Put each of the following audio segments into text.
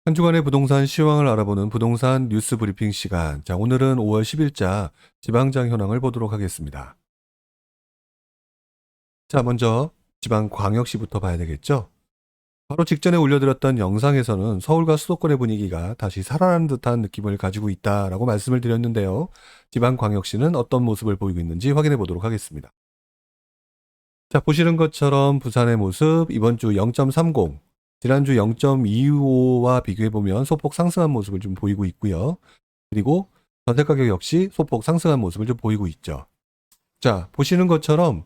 한 주간의 부동산 시황을 알아보는 부동산 뉴스 브리핑 시간. 자, 오늘은 5월 10일자 지방장 현황을 보도록 하겠습니다. 자, 먼저 지방광역시부터 봐야 되겠죠? 바로 직전에 올려드렸던 영상에서는 서울과 수도권의 분위기가 다시 살아나는 듯한 느낌을 가지고 있다라고 말씀을 드렸는데요. 지방광역시는 어떤 모습을 보이고 있는지 확인해 보도록 하겠습니다. 자, 보시는 것처럼 부산의 모습, 이번 주 0.30, 지난주 0.25와 비교해보면 소폭 상승한 모습을 좀 보이고 있고요. 그리고 전세 가격 역시 소폭 상승한 모습을 좀 보이고 있죠. 자, 보시는 것처럼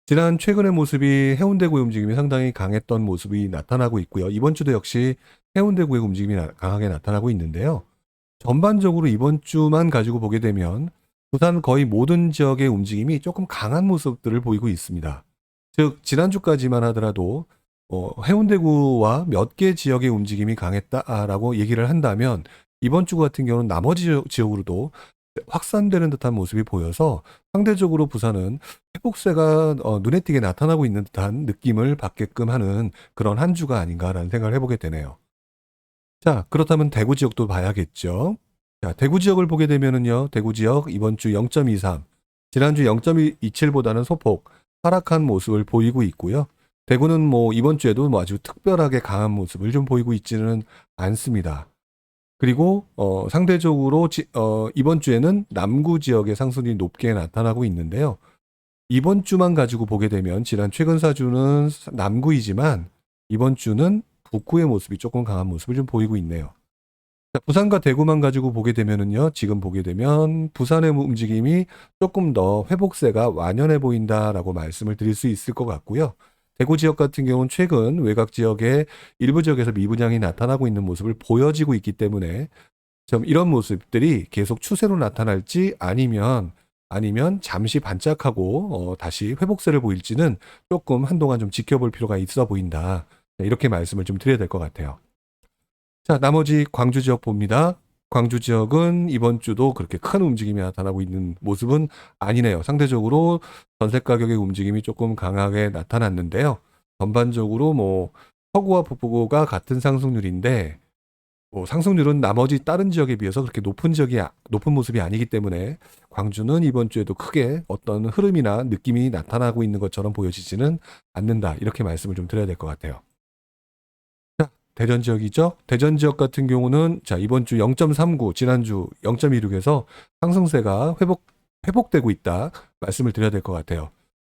지난 최근의 모습이 해운대구의 움직임이 상당히 강했던 모습이 나타나고 있고요. 이번 주도 역시 해운대구의 움직임이 강하게 나타나고 있는데요. 전반적으로 이번 주만 가지고 보게 되면 부산 거의 모든 지역의 움직임이 조금 강한 모습들을 보이고 있습니다. 즉 지난주까지만 하더라도 해운대구와 몇 개 지역의 움직임이 강했다라고 얘기를 한다면 이번 주 같은 경우는 나머지 지역으로도 확산되는 듯한 모습이 보여서 상대적으로 부산은 회복세가 눈에 띄게 나타나고 있는 듯한 느낌을 받게끔 하는 그런 한 주가 아닌가라는 생각을 해보게 되네요. 자, 그렇다면 대구 지역도 봐야겠죠. 자, 대구 지역을 보게 되면은요, 대구 지역 이번 주 0.23, 지난주 0.27보다는 소폭 하락한 모습을 보이고 있고요. 대구는 뭐 이번 주에도 뭐 아주 특별하게 강한 모습을 좀 보이고 있지는 않습니다. 그리고 상대적으로 이번 주에는 남구 지역의 상승률이 높게 나타나고 있는데요. 이번 주만 가지고 보게 되면 지난 최근 4주는 남구이지만 이번 주는 북구의 모습이 조금 강한 모습을 좀 보이고 있네요. 자, 부산과 대구만 가지고 보게 되면은요, 지금 보게 되면 부산의 움직임이 조금 더 회복세가 완연해 보인다라고 말씀을 드릴 수 있을 것 같고요. 대구 지역 같은 경우는 최근 외곽 지역의 일부 지역에서 미분양이 나타나고 있는 모습을 보여지고 있기 때문에 좀 이런 모습들이 계속 추세로 나타날지 아니면 잠시 반짝하고 다시 회복세를 보일지는 조금 한동안 좀 지켜볼 필요가 있어 보인다. 이렇게 말씀을 좀 드려야 될 것 같아요. 자, 나머지 광주 지역 봅니다. 광주 지역은 이번 주도 그렇게 큰 움직임이 나타나고 있는 모습은 아니네요. 상대적으로 전세 가격의 움직임이 조금 강하게 나타났는데요. 전반적으로 뭐 서구와 북부가 같은 상승률인데 상승률은 나머지 다른 지역에 비해서 그렇게 높은 모습이 아니기 때문에 광주는 이번 주에도 크게 어떤 흐름이나 느낌이 나타나고 있는 것처럼 보여지지는 않는다. 이렇게 말씀을 좀 드려야 될 것 같아요. 대전 지역이죠. 대전 지역 같은 경우는 자, 이번 주 0.39, 지난주 0.26에서 상승세가 회복되고 있다 말씀을 드려야 될 것 같아요.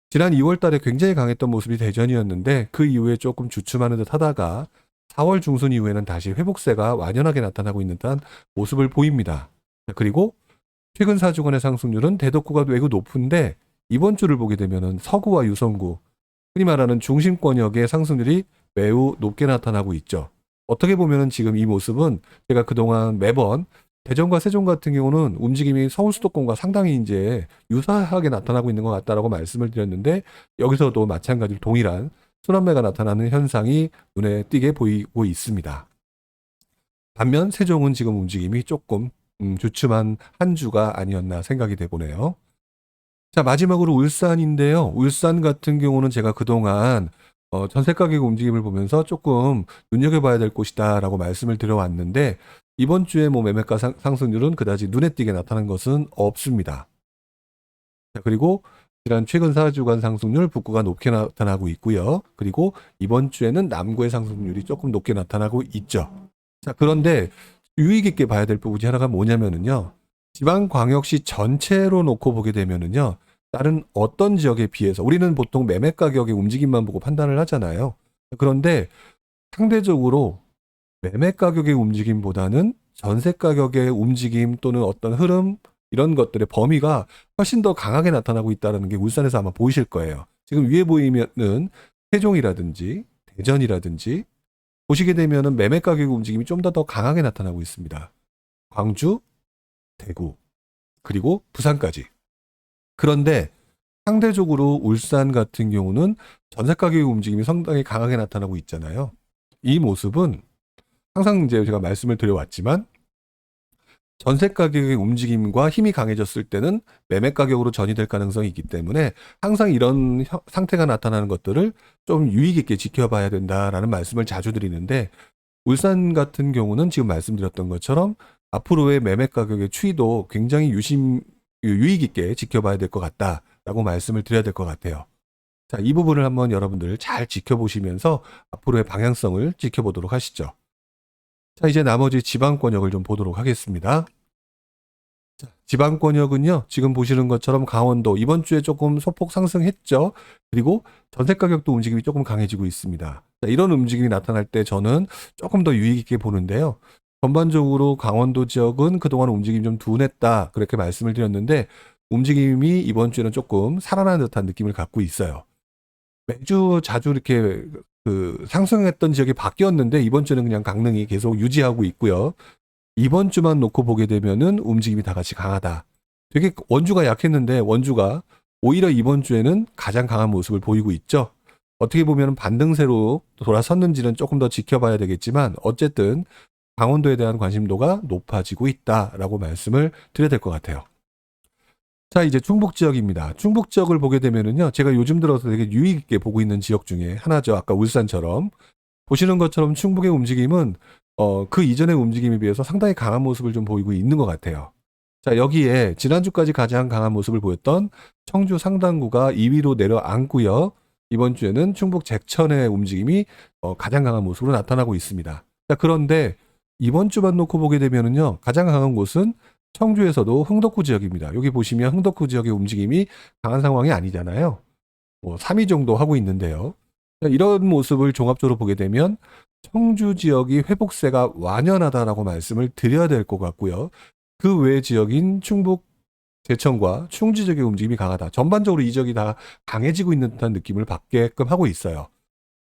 지난 2월 달에 굉장히 강했던 모습이 대전이었는데 그 이후에 조금 주춤하는 듯 하다가 4월 중순 이후에는 다시 회복세가 완연하게 나타나고 있는 듯한 모습을 보입니다. 그리고 최근 4주간의 상승률은 대덕구가 매우 높은데 이번 주를 보게 되면은 서구와 유성구, 흔히 말하는 중심권역의 상승률이 매우 높게 나타나고 있죠. 어떻게 보면은 지금 이 모습은 제가 그동안 매번 대전과 세종 같은 경우는 움직임이 서울 수도권과 상당히 이제 유사하게 나타나고 있는 것 같다라고 말씀을 드렸는데 여기서도 마찬가지로 동일한 순환매가 나타나는 현상이 눈에 띄게 보이고 있습니다. 반면 세종은 지금 움직임이 조금 주춤한 한 주가 아니었나 생각이 되보네요. 자, 마지막으로 울산인데요. 울산 같은 경우는 제가 그동안 전세 가격 움직임을 보면서 조금 눈여겨봐야 될 곳이다라고 말씀을 드려왔는데 이번 주에 뭐 매매가 상승률은 그다지 눈에 띄게 나타난 것은 없습니다. 자, 그리고 지난 최근 4주간 상승률 북구가 높게 나타나고 있고요. 그리고 이번 주에는 남구의 상승률이 조금 높게 나타나고 있죠. 자, 그런데 유의 깊게 봐야 될 부분이 하나가 뭐냐면은요. 지방광역시 전체로 놓고 보게 되면은요. 다른 어떤 지역에 비해서 우리는 보통 매매 가격의 움직임만 보고 판단을 하잖아요. 그런데 상대적으로 매매 가격의 움직임보다는 전세 가격의 움직임 또는 어떤 흐름 이런 것들의 범위가 훨씬 더 강하게 나타나고 있다는 게 울산에서 아마 보이실 거예요. 지금 위에 보이면은 세종이라든지 대전이라든지 보시게 되면은 매매 가격 움직임이 좀 더 강하게 나타나고 있습니다. 광주, 대구, 그리고 부산까지. 그런데 상대적으로 울산 같은 경우는 전세 가격 움직임이 상당히 강하게 나타나고 있잖아요. 이 모습은 항상 이제 제가 말씀을 드려왔지만 전세 가격의 움직임과 힘이 강해졌을 때는 매매 가격으로 전이될 가능성이 있기 때문에 항상 이런 상태가 나타나는 것들을 좀 유의 깊게 지켜봐야 된다라는 말씀을 자주 드리는데 울산 같은 경우는 지금 말씀드렸던 것처럼 앞으로의 매매 가격의 추이도 굉장히 유익 있게 지켜봐야 될 것 같다라고 말씀을 드려야 될 것 같아요. 자, 이 부분을 한번 여러분들 잘 지켜보시면서 앞으로의 방향성을 지켜보도록 하시죠. 자, 이제 나머지 지방권역을 좀 보도록 하겠습니다. 자, 지방권역은요, 지금 보시는 것처럼 강원도 이번 주에 조금 소폭 상승했죠. 그리고 전세 가격도 움직임이 조금 강해지고 있습니다. 자, 이런 움직임이 나타날 때 저는 조금 더 유익 있게 보는데요. 전반적으로 강원도 지역은 그동안 움직임이 좀 둔했다, 그렇게 말씀을 드렸는데 움직임이 이번 주에는 조금 살아나는 듯한 느낌을 갖고 있어요. 매주 자주 이렇게 상승했던 지역이 바뀌었는데 이번 주는 그냥 강릉이 계속 유지하고 있고요. 이번 주만 놓고 보게 되면은 움직임이 다 같이 강하다. 되게 원주가 약했는데 원주가 오히려 이번 주에는 가장 강한 모습을 보이고 있죠. 어떻게 보면 반등세로 돌아섰는지는 조금 더 지켜봐야 되겠지만 어쨌든 강원도에 대한 관심도가 높아지고 있다라고 말씀을 드려야 될 것 같아요. 자, 이제 충북 지역입니다. 충북 지역을 보게 되면은요, 제가 요즘 들어서 되게 유익 있게 보고 있는 지역 중에 하나죠. 아까 울산처럼. 보시는 것처럼 충북의 움직임은 그 이전의 움직임에 비해서 상당히 강한 모습을 좀 보이고 있는 것 같아요. 자, 여기에 지난주까지 가장 강한 모습을 보였던 청주 상당구가 2위로 내려앉고요. 이번 주에는 충북 제천의 움직임이 가장 강한 모습으로 나타나고 있습니다. 자, 그런데 이번 주만 놓고 보게 되면은요, 가장 강한 곳은 청주에서도 흥덕구 지역입니다. 여기 보시면 흥덕구 지역의 움직임이 강한 상황이 아니잖아요. 3위 정도 하고 있는데요. 이런 모습을 종합적으로 보게 되면 청주 지역이 회복세가 완연하다라고 말씀을 드려야 될 것 같고요. 그 외 지역인 충북 제천과 충주 지역의 움직임이 강하다. 전반적으로 이 지역이 다 강해지고 있는 듯한 느낌을 받게끔 하고 있어요.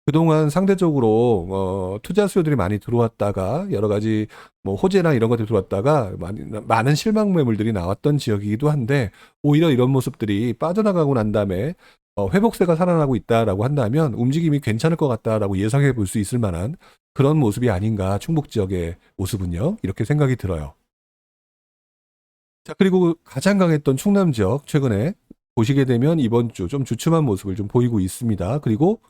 그동안 상대적으로 투자 수요들이 많이 들어왔다가 여러 가지 호재나 이런 것들이 들어왔다가 많은 실망 매물들이 나왔던 지역이기도 한데 오히려 이런 모습들이 빠져나가고 난 다음에 회복세가 살아나고 있다라고 한다면 움직임이 괜찮을 것 같다라고 예상해 볼 수 있을 만한 그런 모습이 아닌가 충북 지역의 모습은요. 이렇게 생각이 들어요. 자, 그리고 가장 강했던 충남 지역 최근에 보시게 되면 이번 주 좀 주춤한 모습을 좀 보이고 있습니다. 그리고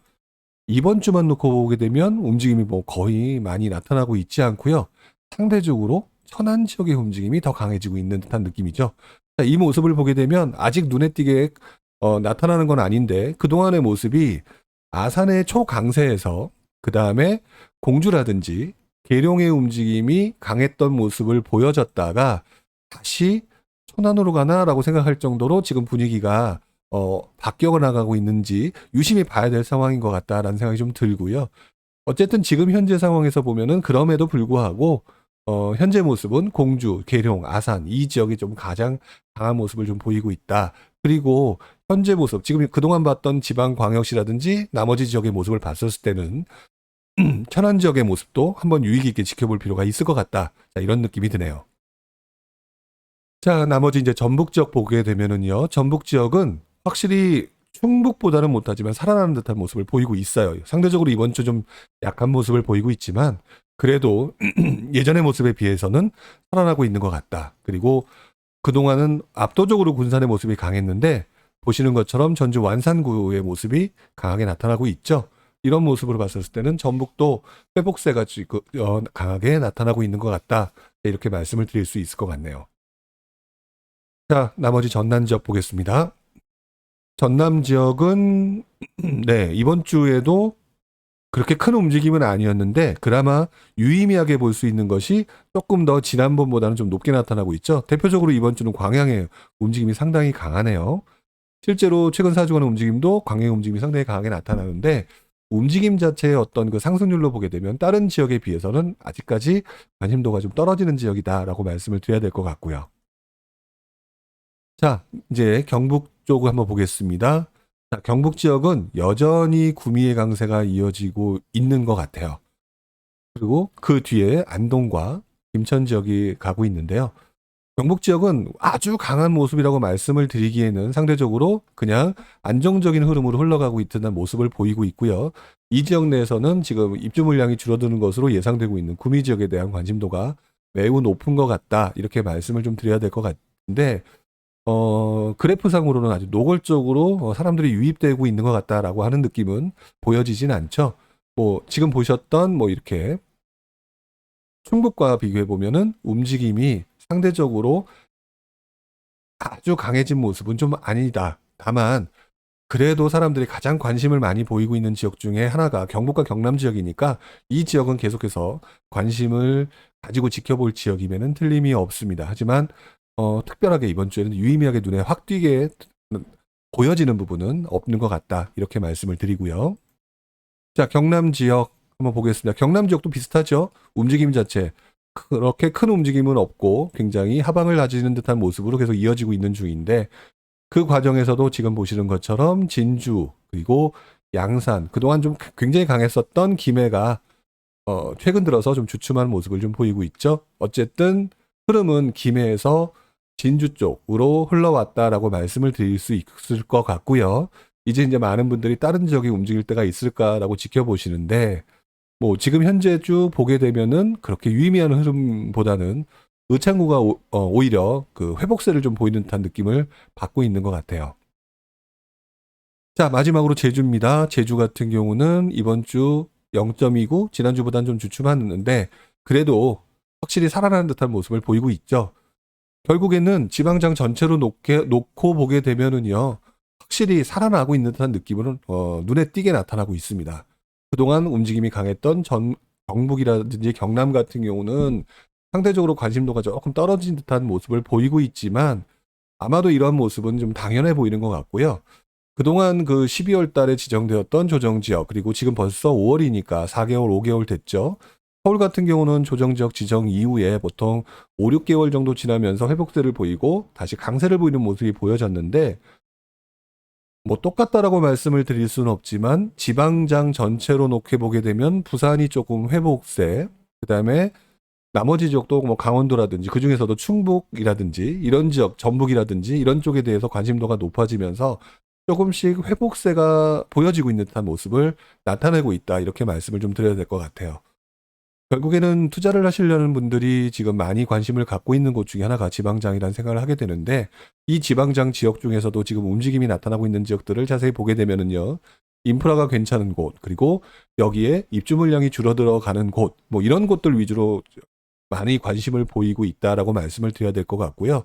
이번 주만 놓고 보게 되면 움직임이 거의 많이 나타나고 있지 않고요. 상대적으로 천안 지역의 움직임이 더 강해지고 있는 듯한 느낌이죠. 자, 이 모습을 보게 되면 아직 눈에 띄게 나타나는 건 아닌데 그동안의 모습이 아산의 초강세에서 그 다음에 공주라든지 계룡의 움직임이 강했던 모습을 보여줬다가 다시 천안으로 가나라고 생각할 정도로 지금 분위기가 바뀌어 나가고 있는지 유심히 봐야 될 상황인 것 같다라는 생각이 좀 들고요. 어쨌든 지금 현재 상황에서 보면은 그럼에도 불구하고 현재 모습은 공주, 계룡, 아산 이 지역이 좀 가장 강한 모습을 좀 보이고 있다. 그리고 현재 모습, 지금 그동안 봤던 지방 광역시라든지 나머지 지역의 모습을 봤었을 때는 천안 지역의 모습도 한번 유익 있게 지켜볼 필요가 있을 것 같다. 자, 이런 느낌이 드네요. 자, 나머지 이제 전북 지역 보게 되면은요. 전북 지역은 확실히 충북보다는 못하지만 살아나는 듯한 모습을 보이고 있어요. 상대적으로 이번 주 좀 약한 모습을 보이고 있지만 그래도 예전의 모습에 비해서는 살아나고 있는 것 같다. 그리고 그동안은 압도적으로 군산의 모습이 강했는데 보시는 것처럼 전주 완산구의 모습이 강하게 나타나고 있죠. 이런 모습으로 봤을 때는 전북도 회복세가 강하게 나타나고 있는 것 같다. 이렇게 말씀을 드릴 수 있을 것 같네요. 자, 나머지 전남 지역 보겠습니다. 전남 지역은 네, 이번 주에도 그렇게 큰 움직임은 아니었는데 그나마 유의미하게 볼 수 있는 것이 조금 더 지난번보다는 좀 높게 나타나고 있죠. 대표적으로 이번 주는 광양의 움직임이 상당히 강하네요. 실제로 최근 4주간의 움직임도 광양의 움직임이 상당히 강하게 나타나는데 움직임 자체의 어떤 그 상승률로 보게 되면 다른 지역에 비해서는 아직까지 관심도가 좀 떨어지는 지역이다라고 말씀을 드려야 될 것 같고요. 자, 이제 경북 쪽을 한번 보겠습니다. 자, 경북 지역은 여전히 구미의 강세가 이어지고 있는 것 같아요. 그리고 그 뒤에 안동과 김천 지역이 가고 있는데요. 경북 지역은 아주 강한 모습이라고 말씀을 드리기에는 상대적으로 그냥 안정적인 흐름으로 흘러가고 있는 모습을 보이고 있고요. 이 지역 내에서는 지금 입주 물량이 줄어드는 것으로 예상되고 있는 구미 지역에 대한 관심도가 매우 높은 것 같다. 이렇게 말씀을 좀 드려야 될 것 같은데 그래프상으로는 아주 노골적으로 사람들이 유입되고 있는 것 같다라고 하는 느낌은 보여지진 않죠. 지금 보셨던 이렇게 충북과 비교해 보면은 움직임이 상대적으로 아주 강해진 모습은 좀 아니다. 다만 그래도 사람들이 가장 관심을 많이 보이고 있는 지역 중에 하나가 경북과 경남 지역이니까 이 지역은 계속해서 관심을 가지고 지켜볼 지역임에는 틀림이 없습니다. 하지만 특별하게 이번 주에는 유의미하게 눈에 확 띄게 보여지는 부분은 없는 것 같다. 이렇게 말씀을 드리고요. 자, 경남 지역 한번 보겠습니다. 경남 지역도 비슷하죠. 움직임 자체 그렇게 큰 움직임은 없고 굉장히 하방을 가지는 듯한 모습으로 계속 이어지고 있는 중인데 그 과정에서도 지금 보시는 것처럼 진주 그리고 양산 그동안 좀 굉장히 강했었던 김해가 최근 들어서 좀 주춤한 모습을 좀 보이고 있죠. 어쨌든 흐름은 김해에서 진주 쪽으로 흘러왔다라고 말씀을 드릴 수 있을 것 같고요. 이제 많은 분들이 다른 지역이 움직일 때가 있을까라고 지켜보시는데 뭐 지금 현재 쭉 보게 되면은 그렇게 유의미한 흐름보다는 의창구가 오히려 그 회복세를 좀 보이는 듯한 느낌을 받고 있는 것 같아요. 자, 마지막으로 제주입니다. 제주 같은 경우는 이번 주 0.29, 지난주보다는 좀 주춤하는데 그래도 확실히 살아나는 듯한 모습을 보이고 있죠. 결국에는 지방장 전체로 놓고 보게 되면은요, 확실히 살아나고 있는 듯한 느낌은 눈에 띄게 나타나고 있습니다. 그동안 움직임이 강했던 경북이라든지 경남 같은 경우는 상대적으로 관심도가 조금 떨어진 듯한 모습을 보이고 있지만 아마도 이러한 모습은 좀 당연해 보이는 것 같고요. 그동안 그 12월 달에 지정되었던 조정지역, 그리고 지금 벌써 5월이니까 4개월, 5개월 됐죠. 서울 같은 경우는 조정지역 지정 이후에 보통 5, 6개월 정도 지나면서 회복세를 보이고 다시 강세를 보이는 모습이 보여졌는데 뭐 똑같다라고 말씀을 드릴 수는 없지만 지방장 전체로 놓게 보게 되면 부산이 조금 회복세, 그다음에 나머지 지역도 뭐 강원도라든지 그 중에서도 충북이라든지 이런 지역, 전북이라든지 이런 쪽에 대해서 관심도가 높아지면서 조금씩 회복세가 보여지고 있는 듯한 모습을 나타내고 있다. 이렇게 말씀을 좀 드려야 될 것 같아요. 결국에는 투자를 하시려는 분들이 지금 많이 관심을 갖고 있는 곳 중에 하나가 지방장이라는 생각을 하게 되는데 이 지방장 지역 중에서도 지금 움직임이 나타나고 있는 지역들을 자세히 보게 되면은요. 인프라가 괜찮은 곳, 그리고 여기에 입주 물량이 줄어들어 가는 곳, 뭐 이런 곳들 위주로 많이 관심을 보이고 있다라고 말씀을 드려야 될 것 같고요.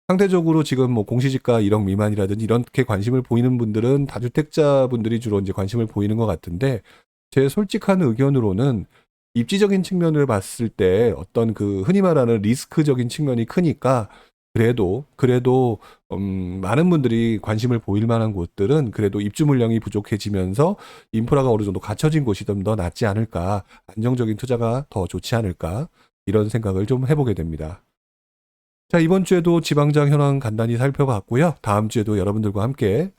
상대적으로 지금 뭐 공시지가 1억 미만이라든지 이렇게 관심을 보이는 분들은 다주택자 분들이 주로 이제 관심을 보이는 것 같은데 제 솔직한 의견으로는 입지적인 측면을 봤을 때 어떤 그 흔히 말하는 리스크적인 측면이 크니까 그래도 많은 분들이 관심을 보일 만한 곳들은 그래도 입주 물량이 부족해지면서 인프라가 어느 정도 갖춰진 곳이 좀 더 낫지 않을까, 안정적인 투자가 더 좋지 않을까 이런 생각을 좀 해보게 됩니다. 자, 이번 주에도 지방장 현황 간단히 살펴봤고요. 다음 주에도 여러분들과 함께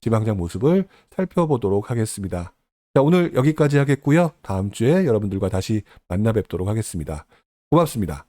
지방장 모습을 살펴보도록 하겠습니다. 자, 오늘 여기까지 하겠고요. 다음 주에 여러분들과 다시 만나 뵙도록 하겠습니다. 고맙습니다.